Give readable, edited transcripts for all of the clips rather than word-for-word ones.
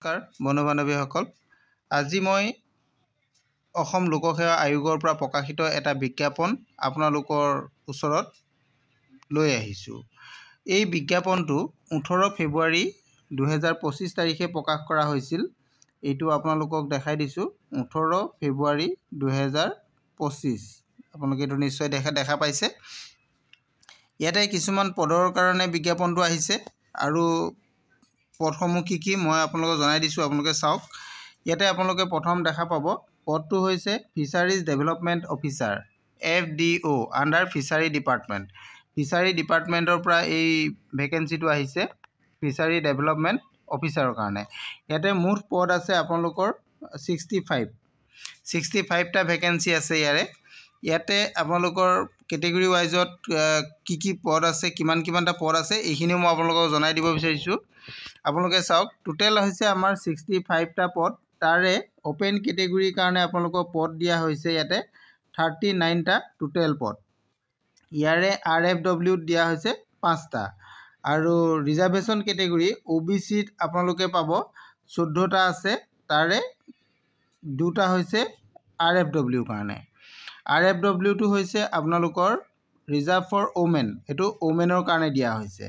নমস্কাৰ বন্ধু বান্ধৱীসকল আজি মই অসম লোকসেৱা আয়োগৰ পৰা প্ৰকাশিত এটা বিজ্ঞাপন আপোনালোকৰ ওচৰত লৈ আহিছোঁ। এই বিজ্ঞাপনটো 18 ফেব্ৰুৱাৰী 2025 তাৰিখে প্ৰকাশ কৰা হৈছিল। এইটো আপোনালোকক দেখাই দিছোঁ 18 ফেব্ৰুৱাৰী 2025। আপোনালোকে এইটো নিশ্চয় দেখা পাইছে। ইয়াতে কিছুমান পদৰ কাৰণে বিজ্ঞাপনটো আহিছে আৰু পদসমূহ কি মই আপোনালোকক জনাই দিছোঁ। আপোনালোকে চাওক, ইয়াতে আপোনালোকে প্ৰথম দেখা পাব পদটো হৈছে fisheries development officer FDO under fishery department. Fishery ডিপাৰ্টমেণ্টৰ পৰা এই ভেকেঞ্চিটো আহিছে ফিচাৰী ডেভেলপমেণ্ট অফিচাৰৰ কাৰণে। ইয়াতে মুঠ পদ আছে আপোনালোকৰ 65টা ভেকেঞ্চি আছে ইয়াতে আপোনালোকৰ কেটেগৰী ৱাইজত কি পদ আছে, কিমানটা পদ আছে, এইখিনিও মই আপোনালোকক জনাই দিব বিচাৰিছোঁ। আপোনালোকে চাওক, টোটেল হৈছে আমাৰ 65টা পদ। তাৰে অপেন কেটেগৰীৰ কাৰণে আপোনালোকক পদ দিয়া হৈছে ইয়াতে 39টা টোটেল পদ। ইয়াৰে RFW দিয়া হৈছে 5টা আৰু ৰিজাৰ্ভেশ্যন কেটেগৰী OBCত আপোনালোকে পাব 14টা আছে। তাৰে 2টা হৈছে RFW কাৰণে। RFWটো হৈছে আপোনালোকৰ ৰিজাৰ্ভ ফৰ ওমেন, এইটো ওমেনৰ কাৰণে দিয়া হৈছে।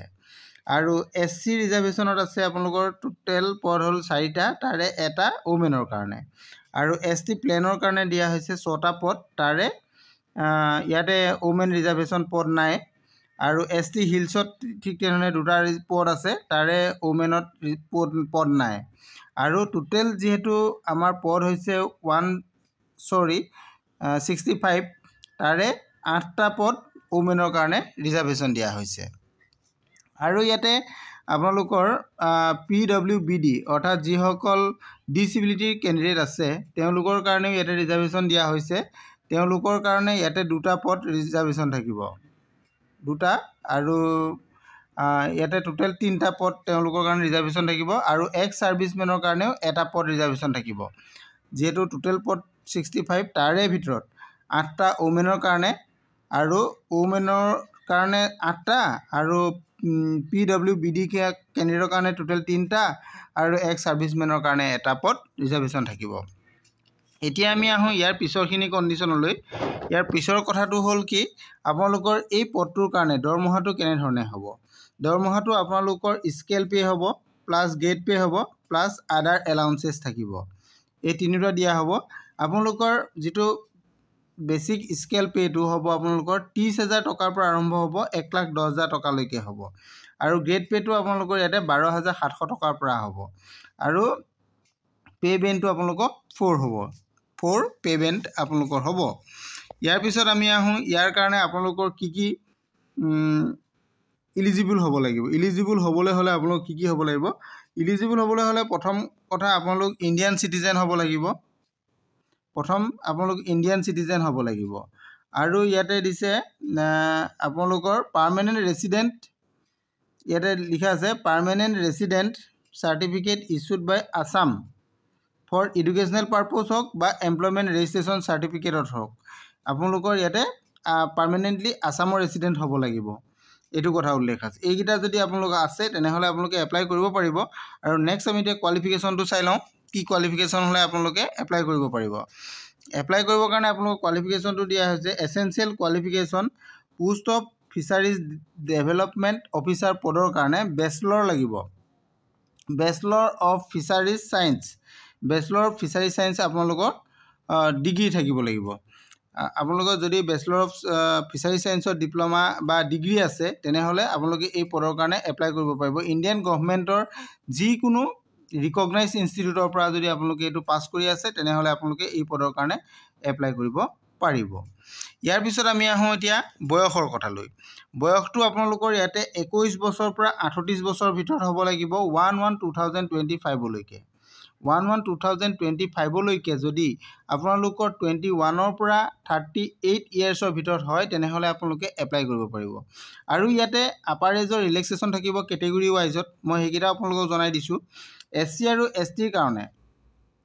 আৰু SC ৰিজাৰ্ভেশ্যনত আছে আপোনালোকৰ টোটেল পদ হ'ল 4টা, তাৰে এটা ওমেনৰ কাৰণে। আৰু ST প্লেনৰ কাৰণে দিয়া হৈছে 6টা পদ, তাৰে ইয়াতে ওমেন ৰিজাৰ্ভেশ্যন পদ নাই। আৰু ST হিলছত ঠিক তেনেধৰণে 2টা পদ আছে, তাৰে ওমেনত পদ নাই। আৰু টোটেল যিহেতু আমাৰ পদ হৈছে 65, তাৰে 8টা পদ ওমেনৰ কাৰণে ৰিজাৰ্ভেশ্যন দিয়া হৈছে। আৰু ইয়াতে আপোনালোকৰ PWBD অৰ্থাৎ যিসকল ডিচেবিলিটিৰ কেণ্ডিডেট আছে তেওঁলোকৰ কাৰণেও ইয়াতে ৰিজাৰ্ভেশ্যন দিয়া হৈছে। তেওঁলোকৰ কাৰণে ইয়াতে 2টা পদ ৰিজাৰ্ভেশ্যন থাকিব, 2টা। আৰু ইয়াতে টোটেল 3টা পদ তেওঁলোকৰ কাৰণে ৰিজাৰ্ভেশ্যন থাকিব। আৰু এক্স ছাৰ্ভিচমেনৰ কাৰণেও এটা পদ ৰিজাৰ্ভেশ্যন থাকিব। যিহেতু টোটেল পদ 65, তাৰে ভিতৰত 8টা ওমেনৰ কাৰণে আৰু ওমেনৰ কাৰণে 8টা আৰু PWBD কেণ্ডিডেটৰ কাৰণে টোটেল 3টা আৰু এক্স ছাৰ্ভিচমেনৰ কাৰণে এটা পদ ৰিজাৰ্ভেশ্যন থাকিব। এতিয়া আমি আহোঁ ইয়াৰ পিছৰখিনি কণ্ডিশ্যনলৈ। ইয়াৰ পিছৰ কথাটো হ'ল কি, আপোনালোকৰ এই পদটোৰ কাৰণে দৰমহাটো কেনেধৰণে হ'ব। দৰমহাটো আপোনালোকৰ স্কেল পে' হ'ব, প্লাছ গ্ৰেড পে' হ'ব, প্লাছ আদাৰ এলাউঞ্চেছ থাকিব। এই তিনিটা দিয়া হ'ব। আপোনালোকৰ যিটো বেছিক স্কেল পে'টো হ'ব আপোনালোকৰ 30,000 টকাৰ পৰা আৰম্ভ হ'ব, 1,10,000 টকালৈকে হ'ব। আৰু গ্ৰেড পে'টো আপোনালোকৰ ইয়াতে 12,700 টকাৰ পৰা হ'ব। আৰু পে' বেণ্ডটো আপোনালোকৰ 4 হ'ব, 4 পে' বেণ্ড আপোনালোকৰ হ'ব। ইয়াৰ পিছত আমি আহোঁ ইয়াৰ কাৰণে আপোনালোকৰ কি ইলিজিবল হ'ব লাগিব। ইলিজিবল হ'বলৈ হ'লে আপোনালোক কি হ'ব লাগিব। ইলিজিবল হ'বলৈ হ'লে প্ৰথম কথা আপোনালোক ইণ্ডিয়ান চিটিজেন হ'ব লাগিব। আপোনালোক ইণ্ডিয়ান চিটিজেন হ'ব লাগিব। আৰু ইয়াতে দিছে আপোনালোকৰ পাৰ্মানেণ্ট ৰেচিডেণ্ট, ইয়াতে লিখা আছে permanent resident certificate issued by Assam for educational purpose হওক বা এমপ্লয়মেণ্ট ৰেজিষ্ট্ৰেশ্যন চাৰ্টিফিকেটত হওক, আপোনালোকৰ ইয়াতে পাৰ্মানেণ্টলি আছামৰ ৰেচিডেণ্ট হ'ব লাগিব। এইটো কথা উল্লেখ আছে। এইকেইটা যদি আপোনালোকৰ আছে তেনেহ'লে আপোনালোকে এপ্লাই কৰিব পাৰিব। আৰু নেক্সট আমি এতিয়া কোৱালিফিকেশ্যনটো চাই লওঁ, কি কোৱালিফিকেশ্যন হ'লে আপোনালোকে এপ্লাই কৰিব পাৰিব। এপ্লাই কৰিবৰ কাৰণে আপোনালোকৰ কোৱালিফিকেশ্যনটো দিয়া হৈছে essential qualification post off fisheries development officer পদৰ কাৰণে বেচেলৰ লাগিব। Bachelor of fisheries science, bachelor of fisheries science আপোনালোকৰ ডিগ্ৰী থাকিব লাগিব। আপোনালোকৰ যদি বেচেলৰ অফ ফিচাৰিজ ছায়েন্সৰ ডিপ্ল'মা বা ডিগ্ৰী আছে তেনেহ'লে আপোনালোকে এই পদৰ কাৰণে এপ্লাই কৰিব পাৰিব। ইণ্ডিয়ান গভৰ্ণমেণ্টৰ যিকোনো ৰিকগনাইজ ইনষ্টিটিউটৰ পৰা যদি আপোনালোকে এইটো পাছ কৰি আছে তেনেহ'লে আপোনালোকে এই পদৰ কাৰণে এপ্লাই কৰিব পাৰিব। ইয়াৰ পিছত আমি আহোঁ এতিয়া বয়সৰ কথালৈ। বয়সটো আপোনালোকৰ ইয়াতে 21 বছৰৰ পৰা 38 বছৰৰ ভিতৰত হ'ব লাগিব 1/1/2025লৈকে। 1/1/2025লৈকে যদি আপোনালোকৰ 21ৰ পৰা 38 ইয়াৰ্ছৰ ভিতৰত হয় তেনেহ'লে আপোনালোকে এপ্লাই কৰিব পাৰিব। আৰু ইয়াতে আপাৰ এজৰ ৰিলেক্সেশ্যন থাকিব কেটেগৰী ৱাইজত, মই সেইকেইটা আপোনালোকক জনাই দিছোঁ। SC আৰু STৰ কাৰণে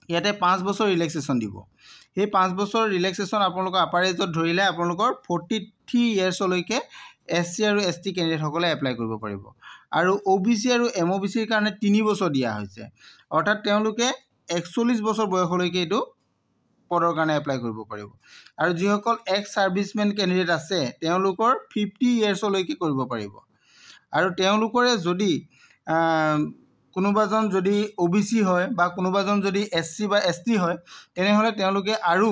ইয়াতে 5 বছৰ ৰিলেক্সেশ্যন দিব। সেই 5 বছৰ ৰিলেক্সেশ্যন আপোনালোকৰ আপাৰ এজত ধৰিলে আপোনালোকৰ 43 ইয়াৰ্ছলৈকে SC আৰু ST কেণ্ডিডেটসকলে এপ্লাই কৰিব পাৰিব আৰু OBC আৰু MOBCৰ কাৰণে 3 বছৰ দিয়া হৈছে অৰ্থাৎ তেওঁলোকে 41 বছৰ বয়সলৈকে এইটো পদৰ কাৰণে এপ্লাই কৰিব পাৰিব আৰু যিসকল এক্স সাৰ্ভিসমেন কেণ্ডিডেট আছে তেওঁলোকৰ 50 ইয়াৰ্ছলৈকে কৰিব পাৰিব আৰু তেওঁলোকৰে যদি কোনোবাজন যদি OBC হয় বা কোনোবাজন যদি SC বা ST হয় তেনেহলে তেওঁলোকে আৰু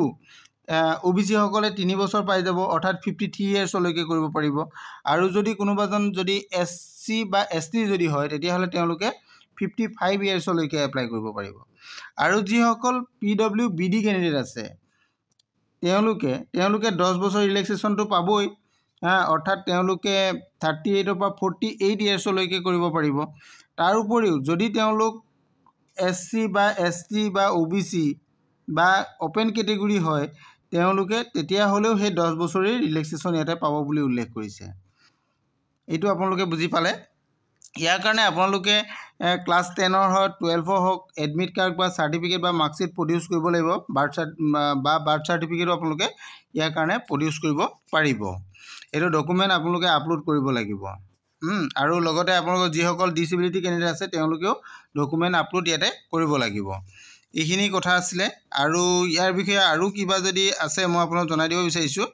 OBC সকলে 3 বছৰ পাই যাব অৰ্থাৎ 53 ইয়াৰ্ছলৈকে কৰিব পাৰিব আৰু যদি কোনোবাজন যদি SC বা ST যদি হয় তেতিয়াহলে তেওঁলোকে 55 ইয়াৰ্ছলৈকে এপ্লাই কৰিব পাৰিব আৰু যিসকল PWBD কেণ্ডিডেট আছে তেওঁলোকে 10 বছৰ ৰিলেক্সেশনটো পাবই অৰ্থাৎ তেওঁলোকে 38 পৰা 48 ইয়াৰ্ছলৈকে কৰিব পাৰিব তাৰ উপৰিও যদি তেওঁলোক SC বা ST বা OBC বা ওপেন ক্যাটেগৰি হয় তেওঁলোকে তেতিয়া হলেও সেই 10 বছৰৰ ৰিলেক্সেশন ইয়াতে পাব বুলি উল্লেখ কৰিছে এইটো আপোনালোকে বুজি পালে ইয়াৰ কাৰণে আপোনালোকে ক্লাস 10 ৰ হয় 12 ৰ হক এডমিট কাৰ্ড বা সাৰ্টিফিকেট বা মাৰ্কশিট প্ৰডিউস কৰিব লাগিব বাৰ্থ সাৰ্টিফিকেট আপোনালোকে ইয়াৰ কাৰণে প্ৰডিউস কৰিব পাৰিব এইটো ডকুমেন্ট আপোনালোকে আপলোড কৰিব লাগিব আৰু লগতে আপোনালোকৰ যিসকল ডিসেবিলিটি কেণ্ডিডেট আছে তেওঁলোকেও ডকুমেন্ট আপলোড ইয়াতে কৰিব লাগিব এইখিনি কথা আছিল আৰু ইয়াৰ বিষয়ে আৰু কিবা যদি আছে মই আপোনাক জনাই দিব বিচাৰিছো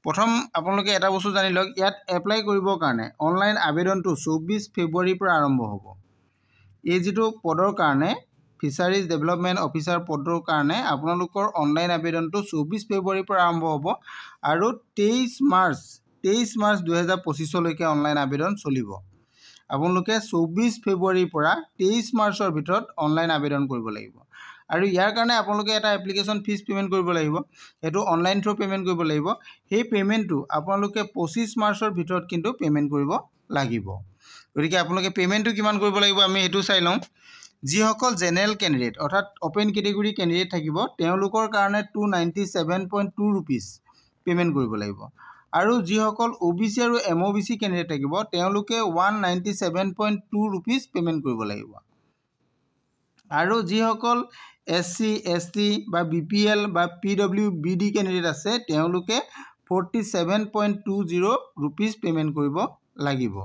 প্ৰথম আপোনালোকে এটা বস্তু জানি লওক ইয়াত এপ্লাই কৰিবৰ কাৰণে অনলাইন আবেদনটো 24 ফেব্ৰুৱাৰীৰ পৰা আৰম্ভ হ'ব এই যেটো পদৰ কাৰণে ফিচাৰিজ ডেভেলপমেন্ট অফিচাৰ পদৰ কাৰণে আপোনালোকৰ অনলাইন আবেদনটো 24 ফেব্ৰুৱাৰীৰ পৰা আৰম্ভ হ'ব আৰু 23 মাৰ্চ 2025 লৈকে অনলাইন আবেদন চলিব আপোনালোকে 24 ফেব্ৰুৱাৰীৰ পৰা 23 মাৰ্চৰ ভিতৰত অনলাইন আবেদন কৰিব লাগিব আৰু ইয়াৰ কাৰণে আপোনালোকে এটা এপ্লিকেশন ফিজ পেমেন্ট কৰিব লাগিব এটো অনলাইন থ্ৰু পেমেন্ট কৰিব লাগিব সেই পেমেন্টটো আপোনালোকে 25 মাৰ্চৰ ভিতৰত কিন্তু পেমেন্ট কৰিব লাগিব গতিকে আপোনালোকে পেমেন্টটো কিমান কৰিব লাগিব আমি এটো চাই লম যিসকল জেনাৰেল ক্যান্ডিডেট অৰ্থাৎ ওপেন ক্যাটেগৰি ক্যান্ডিডেট থাকিব তেওঁলোকৰ কাৰণে 297.2 रुपीस পেমেন্ট কৰিব লাগিব আৰু যিসকল OBC আৰু MOBC ক্যান্ডিডেট থাকিব তেওঁলোকে 197.2 रुपीस পেমেন্ট কৰিব লাগিব আৰু যিসকল SC ST বা BPL বা PWBD ক্যান্ডিডেট আছে তেওঁলোকে 47.20 रुपीस পেমেন্ট কৰিব লাগিব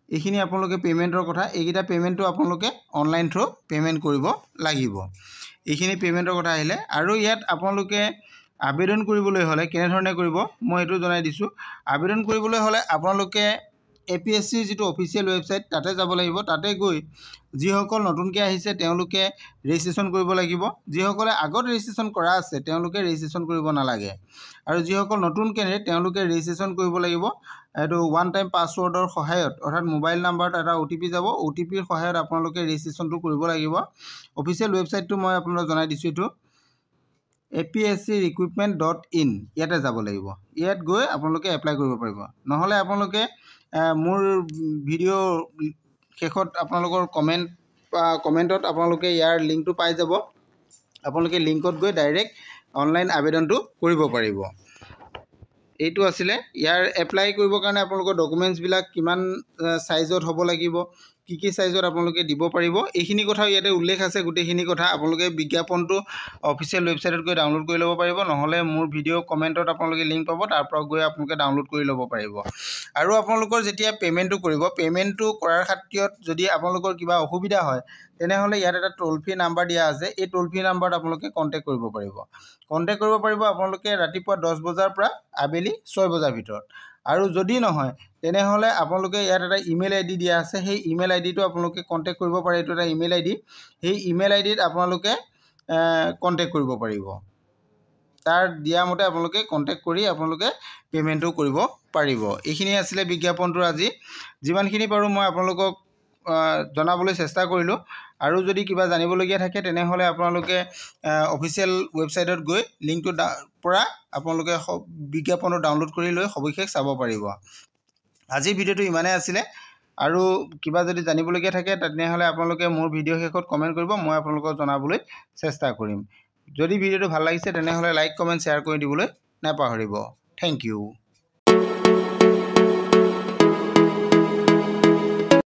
এইখিনি আপোনালোকে পেমেন্টৰ কথা এইকিটা পেমেন্টটো আপোনালোকে অনলাইন থ্ৰু পেমেন্ট কৰিব লাগিব এইখিনি পেমেন্টৰ কথা আহিলে আৰু ইয়াত আপোনালোকে আবেদন কৰিবলৈ হলে কেনে ধৰণে কৰিব মই এটো জনাই দিছো আবেদন কৰিবলৈ হলে আপোনালোকে APSC যেটো অফিচিয়েল ওয়েবসাইট তাতে যাব লাগিব তাতে গৈ যিসকল নতুনকৈ আহিছে তেওঁলোকে ৰেজিষ্ট্ৰেচন কৰিব লাগিব যিসকলে আগত ৰেজিষ্ট্ৰেচন কৰা আছে তেওঁলোকে ৰেজিষ্ট্ৰেচন কৰিব নালাগে আৰু যিসকল নতুন ক্যান্ডিডেট তেওঁলোকে ৰেজিষ্ট্ৰেচন কৰিব লাগিব এটো ওয়ান টাইম পাসওয়াৰ্ডৰ সহায়ত অৰ্থাৎ মোবাইল নাম্বাৰত এটা OTP যাব OTPৰ সহায়ত আপোনালোকে ৰেজিষ্ট্ৰেচনটো কৰিব লাগিব অফিচিয়েল ওয়েবসাইটটো মই আপোনালোকক জনাই দিছো এটো apscrecruitment.in ইয়াতে যাব লাগিব ইয়াত গৈ আপোনালোকে এপ্লাই কৰিব পাৰিব নহলে আপোনালোকে মোৰ ভিডিও শেষত আপোনালোকৰ কমেন্টত আপোনালোকে ইয়াৰ লিংকটো পাই যাব আপোনালোকে লিংকত গৈ ডাইৰেক্ট অনলাইন আবেদনটো কৰিব পাৰিব এইটো আছিল ইয়াৰ এপ্লাই কৰিবৰ কাৰণে আপোনালোকৰ ডকুমেন্টছ বিলাক কিমান সাইজত হ'ব লাগিব কি সাইজত আপোনালোকে দিব পাৰিব এইখিনি কথা ইয়াতে উল্লেখ আছে গুটেখিনি কথা আপোনালোকে বিজ্ঞাপনটো অফিচিয়েল ওয়েবসাইটত গৈ ডাউনলোড কৰি ল'ব পাৰিব নহলে মোৰ ভিডিও কমেন্টত আপোনালোকে লিংক পাব তাৰ পৰা গৈ আপোনালোকে ডাউনলোড কৰি ল'ব পাৰিব আৰু আপোনালোকৰ যেতিয়া পেমেন্টটো কৰিব পেমেন্টটো কৰাৰ খাতিৰত যদি আপোনালোকৰ কিবা অসুবিধা হয় তেনেহলে ইয়াত এটা টোল ফ্ৰী নাম্বাৰ দিয়া আছে এই টোল ফ্ৰী নাম্বাৰত আপোনালোকে কন্টাক্ট কৰিব পাৰিব আপোনালোকে ৰাতিপুৱা 10 বজাৰ পৰা আবেলি 6 বজাৰ ভিতৰত আৰু যদি নহয় তেনেহলে আপোনালোকে ইয়াত এটা ইমেইল আইডি দিয়া আছে সেই ইমেইল আইডিটো আপোনালোকে কন্টাক্ট কৰিব পাৰে এটো এটা ইমেইল আইডি সেই ইমেইল আইডিত আপোনালোকে কন্টাক্ট কৰিব পাৰিব তাৰ দিয়া মতে আপোনালোকে কন্টাক্ট কৰি আপোনালোকে পেমেন্টটো কৰিব পাৰিব এইখিনি আছিল বিজ্ঞাপনটো আজি যিমানখিনি পাৰো মই আপোনালোকক জনাবলৈ চেষ্টা কৰিলো আৰু যদি কিবা জানিবলগীয়া থাকে তেনেহলে আপোনালোকে অফিচিয়েল ওয়েবসাইটত গৈ লিংকটো পৰা আপোনালোকে বিজ্ঞাপনটো ডাউনলোড কৰি লৈ সবিশেষ চাব পাৰিব আজি ভিডিওটো ইমানে আছিল আৰু কিবা যদি জানিবলগীয়া থাকে তেনেহলে আপোনালোকে মোৰ ভিডিও শেষত কমেন্ট কৰিব মই আপোনালোকক জনাবলৈ চেষ্টা কৰিম যদি ভিডিওটো ভাল লাগিছে তেনেহলে লাইক কমেন্ট শেয়াৰ কৰি দিবলৈ নাপাহৰিব থ্যাংক ইউ